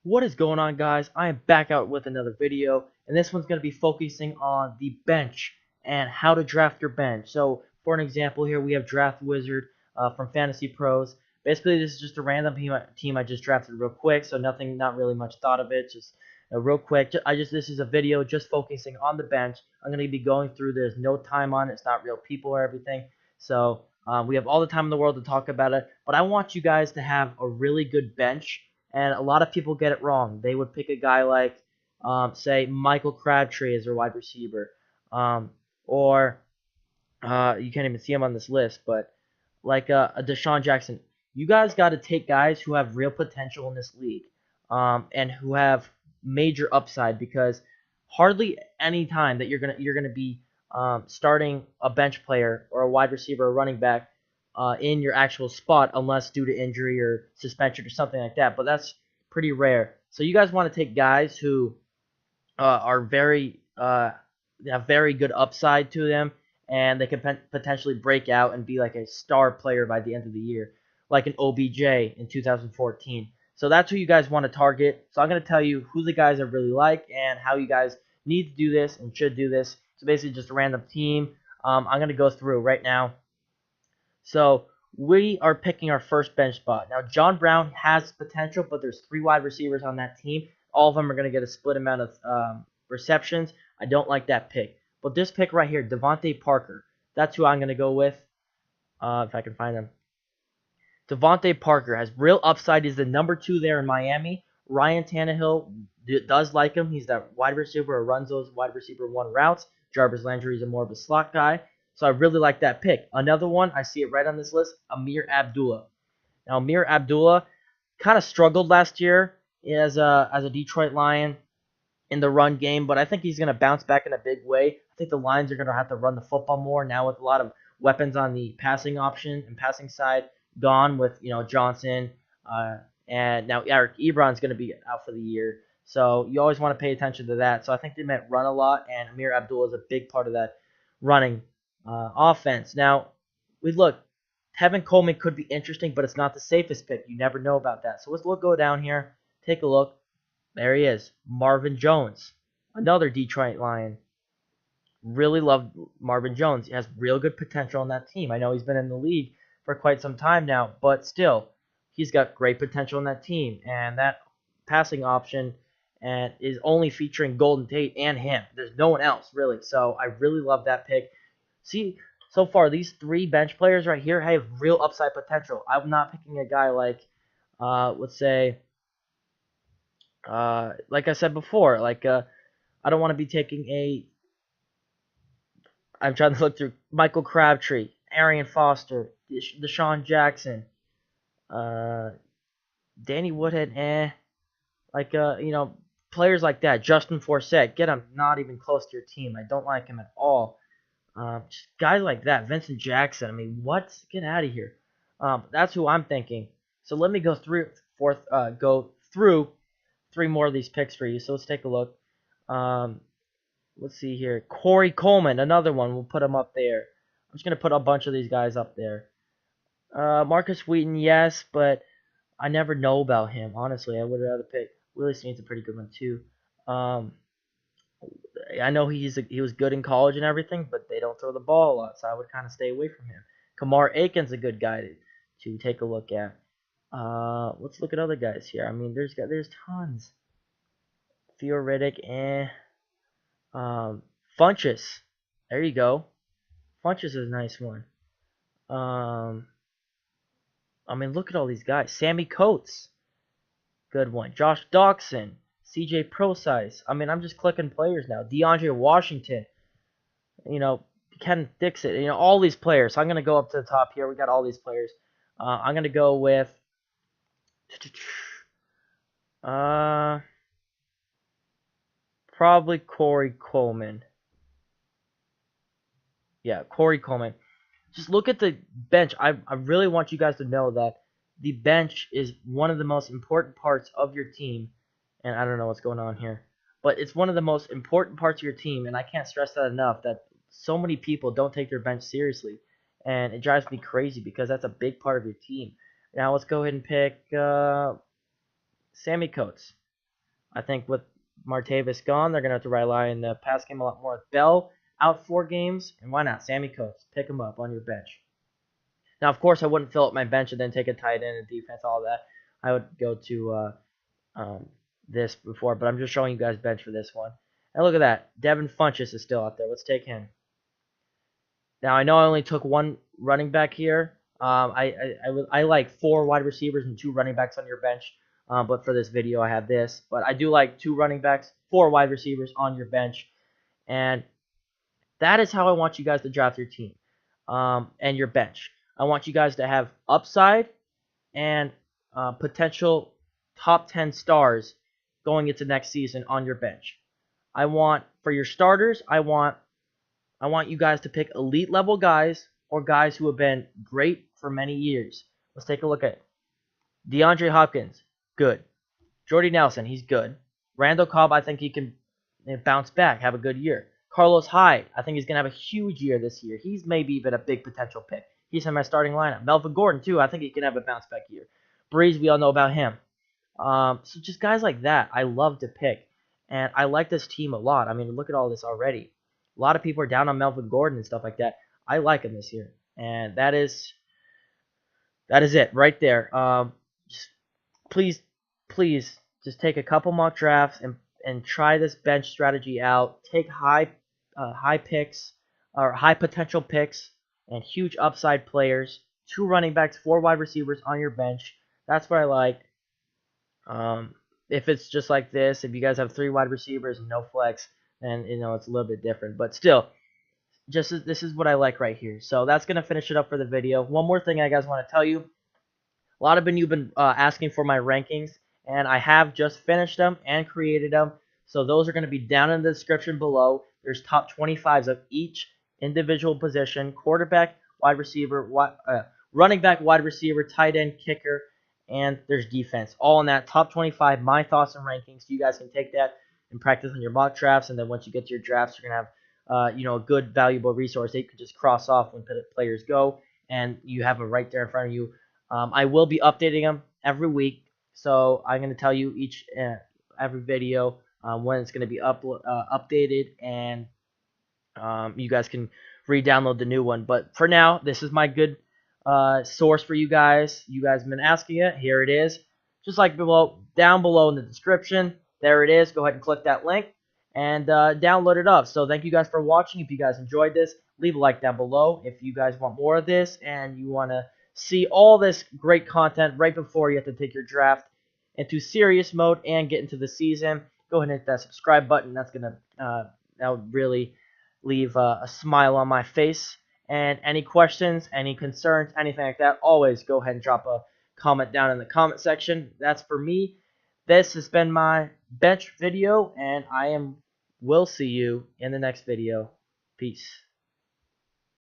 What is going on, guys? I am back out with another video, and this one's going to be focusing on the bench and how to draft your bench. So for an example here, we have Draft Wizard from Fantasy Pros. Basically, this is just a random team I just drafted real quick, so not really much thought of it, just real quick. This is a video just focusing on the bench. I'm going to be going through. There's no time on it. It's not real people or everything. So we have all the time in the world to talk about it, but I want you guys to have a really good bench. And a lot of people get it wrong. They would pick a guy like, say, Michael Crabtree as their wide receiver, or you can't even see him on this list, but like a Deshaun Jackson. You guys got to take guys who have real potential in this league, and who have major upside, because hardly any time that you're gonna be starting a bench player or a wide receiver or running back in your actual spot, unless due to injury or suspension or something like that. But that's pretty rare. So you guys want to take guys who are have very good upside to them, and they can potentially break out and be like a star player by the end of the year, like an OBJ in 2014. So that's who you guys want to target. So I'm going to tell you who the guys I really like and how you guys need to do this and should do this. So basically just a random team. I'm going to go through right now. So we are picking our first bench spot. Now, John Brown has potential, but there's 3 wide receivers on that team. All of them are going to get a split amount of receptions. I don't like that pick. But this pick right here, Devontae Parker, that's who I'm going to go with, if I can find them. Devontae Parker has real upside. He's the number 2 there in Miami. Ryan Tannehill does like him. He's that wide receiver who runs those wide receiver 1 routes. Jarvis Landry is more of a slot guy. So I really like that pick. Another one, I see it right on this list, Amir Abdullah. Now, Amir Abdullah kind of struggled last year as a Detroit Lion in the run game, but I think he's going to bounce back in a big way. I think the Lions are going to have to run the football more now with a lot of weapons on the passing option and passing side gone with, Johnson, and now Eric Ebron's going to be out for the year. So you always want to pay attention to that. So I think they meant run a lot, and Amir Abdullah is a big part of that running offense. Now, Tevin Coleman could be interesting, but it's not the safest pick. You never know about that. So let's go down here, take a look. There he is, Marvin Jones, another Detroit Lion. Really love Marvin Jones. He has real good potential on that team. I know he's been in the league for quite some time now, but still, he's got great potential in that team. And that passing option and is only featuring Golden Tate and him. There's no one else, really. So I really love that pick. See, so far, these 3 bench players right here have real upside potential. I'm not picking a guy like, let's say, like I said before, I don't want to be taking I'm trying to look through Michael Crabtree, Arian Foster, Deshaun Jackson, Danny Woodhead, players like that. Justin Forsett, get him not even close to your team. I don't like him at all. Just guys like that, Vincent Jackson. I mean, what? Get out of here. That's who I'm thinking. So let me go through 3 more of these picks for you. So let's take a look. Let's see here. Corey Coleman, another one. We'll put him up there. I'm just gonna put a bunch of these guys up there. Marcus Wheaton, yes, but I never know about him. Honestly, I would rather pick Willie Snead's a pretty good one too. I know he was good in college and everything, but they don't throw the ball a lot, so I would kind of stay away from him. Kamar Aiken's a good guy to take a look at. Let's look at other guys here. I mean, there's tons. Theo Riddick, Funchess. There you go. Funchess is a nice one. I mean, look at all these guys. Sammy Coates, good one. Josh Doxson, CJ Procise. I mean, I'm just clicking players now. DeAndre Washington, Ken Dixon, all these players. So I'm going to go up to the top here. We got all these players. I'm going to go with probably Corey Coleman. Yeah, Corey Coleman. Just look at the bench. I really want you guys to know that the bench is one of the most important parts of your team. And I don't know what's going on here, but it's one of the most important parts of your team, and I can't stress that enough, that so many people don't take their bench seriously, and it drives me crazy because that's a big part of your team. Now let's go ahead and pick Sammy Coates. I think with Martavis gone, they're going to have to rely on the pass game a lot more. Bell out 4 games, and why not? Sammy Coates, pick him up on your bench. Now, of course, I wouldn't fill up my bench and then take a tight end and defense, all that. I would go to um, this before, but I'm just showing you guys bench for this one. And look at that. Devin Funchess is still out there. Let's take him. Now, I know I only took 1 running back here. I like 4 wide receivers and 2 running backs on your bench. But for this video, I have this. But I do like 2 running backs, 4 wide receivers on your bench. And that is how I want you guys to draft your team and your bench. I want you guys to have upside and potential top 10 stars going into next season on your bench. I want, for your starters, I want you guys to pick elite level guys or guys who have been great for many years. Let's take a look at DeAndre Hopkins, good. Jordy Nelson, he's good. Randall Cobb, I think he can bounce back, have a good year. Carlos Hyde, I think he's going to have a huge year this year. He's maybe even a big potential pick. He's in my starting lineup. Melvin Gordon, too, I think he can have a bounce back year. Breeze, we all know about him. So just guys like that, I love to pick. And I like this team a lot. I mean, look at all this already. A lot of people are down on Melvin Gordon and stuff like that. I like him this year. And that is it right there. Just please just take a couple mock drafts and try this bench strategy out. Take high picks or high potential picks and huge upside players. 2 running backs, 4 wide receivers on your bench. That's what I like. If it's just like this, if you guys have 3 wide receivers and no flex, then it's a little bit different. But still, this is what I like right here. So that's gonna finish it up for the video. One more thing I guys want to tell you. A lot of you've been asking for my rankings, and I have just finished them and created them. So those are going to be down in the description below. There's top 25s of each individual position: quarterback, wide receiver, running back, wide receiver, tight end, kicker, and there's defense. All in that top 25, my thoughts and rankings. So you guys can take that and practice on your mock drafts, and then once you get to your drafts, you're going to have a good, valuable resource that you can just cross off when players go, and you have it right there in front of you. I will be updating them every week, so I'm going to tell you every video when it's going to be updated, and you guys can re-download the new one. But for now, this is my good source for you guys. You guys have been asking it. Here it is. Just like down below in the description. There it is. Go ahead and click that link and download it up. So thank you guys for watching. If you guys enjoyed this, leave a like down below. If you guys want more of this and you want to see all this great content right before you have to take your draft into serious mode and get into the season, go ahead and hit that subscribe button. That's gonna that would really leave a smile on my face. And any questions, any concerns, anything like that, always go ahead and drop a comment down in the comment section. That's for me. This has been my bench video, and will see you in the next video. Peace.